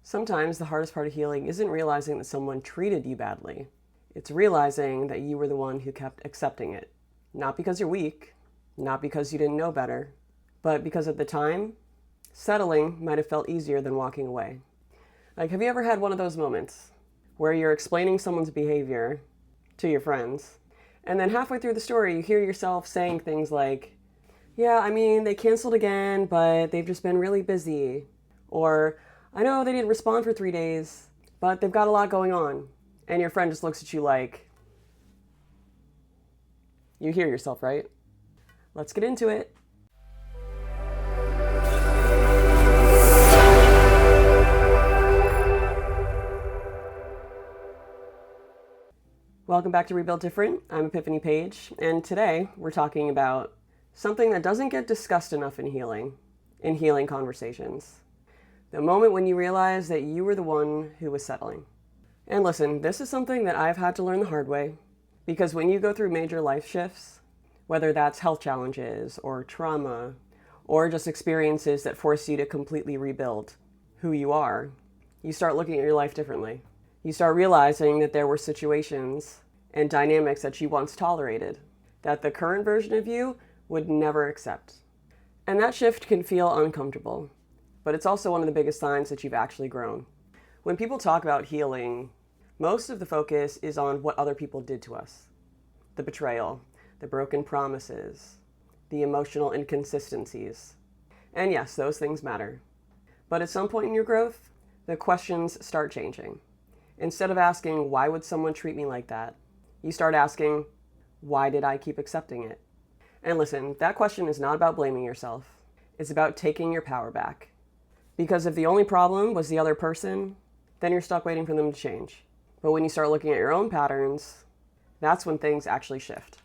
Sometimes the hardest part of healing isn't realizing that someone treated you badly. It's realizing that you were the one who kept accepting it. Not because you're weak, not because you didn't know better, but because at the time, settling might have felt easier than walking away. Like, have you ever had one of those moments where you're explaining someone's behavior to your friends, and then halfway through the story, you hear yourself saying things like, yeah, I mean, they canceled again, but they've just been really busy. Or, I know they didn't respond for 3 days, but they've got a lot going on. And your friend just looks at you like, you hear yourself, right? Let's get into it. Welcome back to Rebuild Different. I'm Epiphany Paige, and today we're talking about something that doesn't get discussed enough in healing conversations. The moment when you realize that you were the one who was settling. And listen, this is something that I've had to learn the hard way, because when you go through major life shifts, whether that's health challenges or trauma, or just experiences that force you to completely rebuild who you are, you start looking at your life differently. You start realizing that there were situations and dynamics that you once tolerated that the current version of you would never accept. And that shift can feel uncomfortable, but it's also one of the biggest signs that you've actually grown. When people talk about healing, most of the focus is on what other people did to us. The betrayal, the broken promises, the emotional inconsistencies. And yes, those things matter. But at some point in your growth, the questions start changing. Instead of asking, why would someone treat me like that? You start asking, why did I keep accepting it? And listen, that question is not about blaming yourself. It's about taking your power back. Because if the only problem was the other person, then you're stuck waiting for them to change. But when you start looking at your own patterns, that's when things actually shift.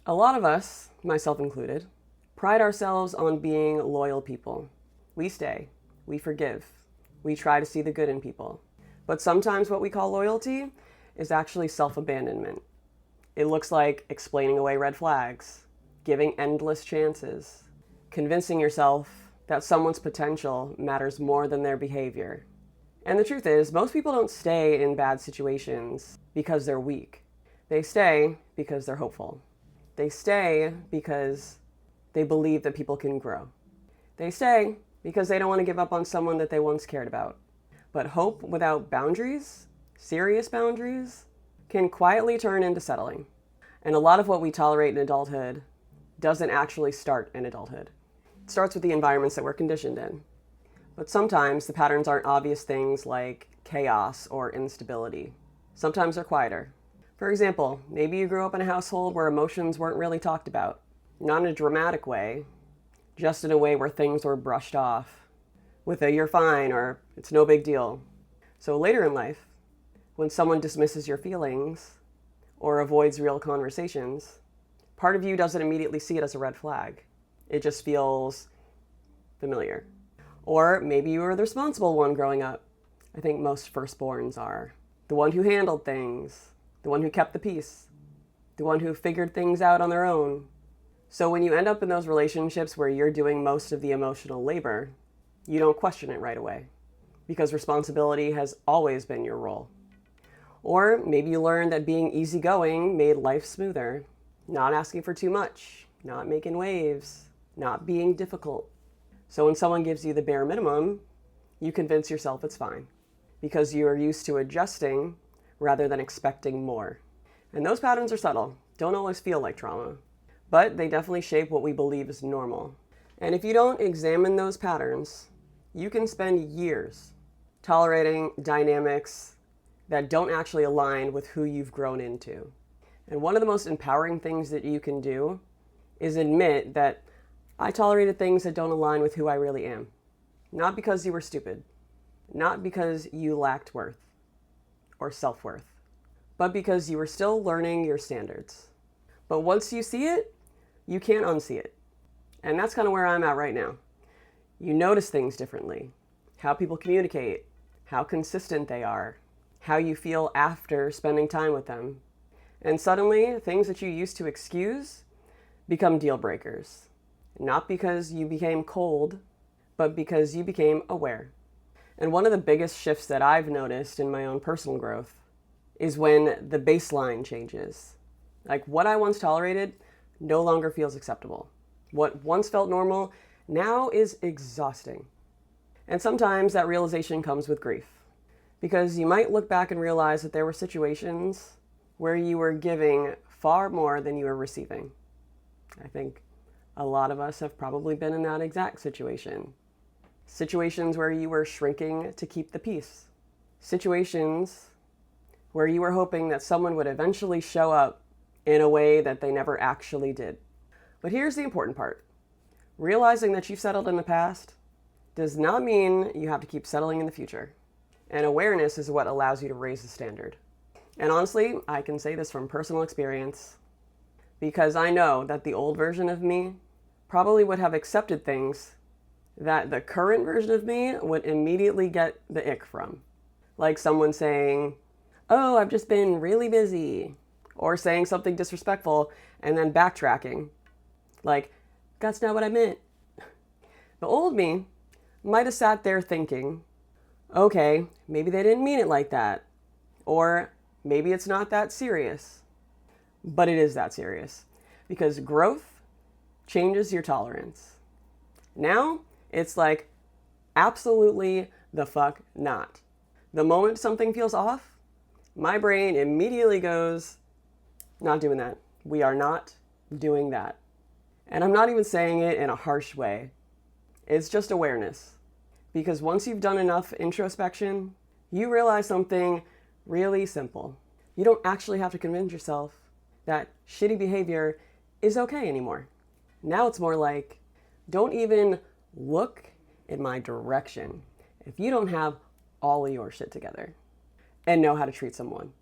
A lot of us, myself included, pride ourselves on being loyal people. We stay, we forgive, we try to see the good in people. But sometimes what we call loyalty is actually self-abandonment. It looks like explaining away red flags, giving endless chances, convincing yourself that someone's potential matters more than their behavior. And the truth is, most people don't stay in bad situations because they're weak. They stay because they're hopeful. They stay because they believe that people can grow. They stay because they don't want to give up on someone that they once cared about. But hope without boundaries, serious boundaries, can quietly turn into settling. And a lot of what we tolerate in adulthood doesn't actually start in adulthood. It starts with the environments that we're conditioned in. But sometimes the patterns aren't obvious things like chaos or instability. Sometimes they're quieter. For example, maybe you grew up in a household where emotions weren't really talked about. Not in a dramatic way, just in a way where things were brushed off with a "you're fine" or "it's no big deal." So later in life, when someone dismisses your feelings or avoids real conversations, part of you doesn't immediately see it as a red flag. It just feels familiar. Or maybe you were the responsible one growing up. I think most firstborns are. The one who handled things, the one who kept the peace, the one who figured things out on their own. So when you end up in those relationships where you're doing most of the emotional labor, you don't question it right away, because responsibility has always been your role. Or maybe you learned that being easygoing made life smoother, not asking for too much, not making waves, not being difficult. So when someone gives you the bare minimum, you convince yourself it's fine, because you are used to adjusting rather than expecting more. And those patterns are subtle, don't always feel like trauma, but they definitely shape what we believe is normal. And if you don't examine those patterns, you can spend years tolerating dynamics that don't actually align with who you've grown into. And one of the most empowering things that you can do is admit that I tolerated things that don't align with who I really am. Not because you were stupid, not because you lacked worth or self-worth, but because you were still learning your standards. But once you see it, you can't unsee it. And that's kind of where I'm at right now. You notice things differently, how people communicate, how consistent they are, how you feel after spending time with them. And suddenly, things that you used to excuse become deal breakers. Not because you became cold, but because you became aware. And one of the biggest shifts that I've noticed in my own personal growth is when the baseline changes. Like what I once tolerated no longer feels acceptable. What once felt normal now is exhausting. And sometimes that realization comes with grief, because you might look back and realize that there were situations where you were giving far more than you were receiving. I think a lot of us have probably been in that exact situation. Situations where you were shrinking to keep the peace. Situations where you were hoping that someone would eventually show up in a way that they never actually did. But here's the important part. Realizing that you've settled in the past does not mean you have to keep settling in the future. And awareness is what allows you to raise the standard. And honestly, I can say this from personal experience, because I know that the old version of me probably would have accepted things that the current version of me would immediately get the ick from. Like someone saying, "Oh, I've just been really busy," or saying something disrespectful and then backtracking. Like, "That's not what I meant." The old me might have sat there thinking, okay, maybe they didn't mean it like that. Or maybe it's not that serious. But it is that serious, because growth changes your tolerance. Now, it's like, absolutely the fuck not. The moment something feels off, my brain immediately goes, not doing that. We are not doing that. And I'm not even saying it in a harsh way. It's just awareness. Because once you've done enough introspection, you realize something really simple. You don't actually have to convince yourself that shitty behavior is okay anymore. Now it's more like, don't even look in my direction if you don't have all of your shit together and know how to treat someone.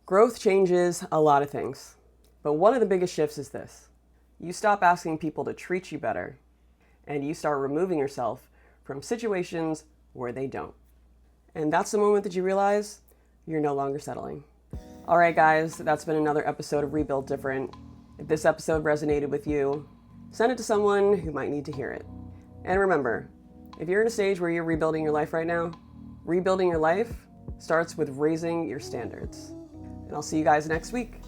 Growth changes a lot of things, but one of the biggest shifts is this. You stop asking people to treat you better, and you start removing yourself from situations where they don't. And that's the moment that you realize you're no longer settling. All right, guys, that's been another episode of Rebuild Different. If this episode resonated with you, send it to someone who might need to hear it. And remember, if you're in a stage where you're rebuilding your life right now, rebuilding your life starts with raising your standards. And I'll see you guys next week.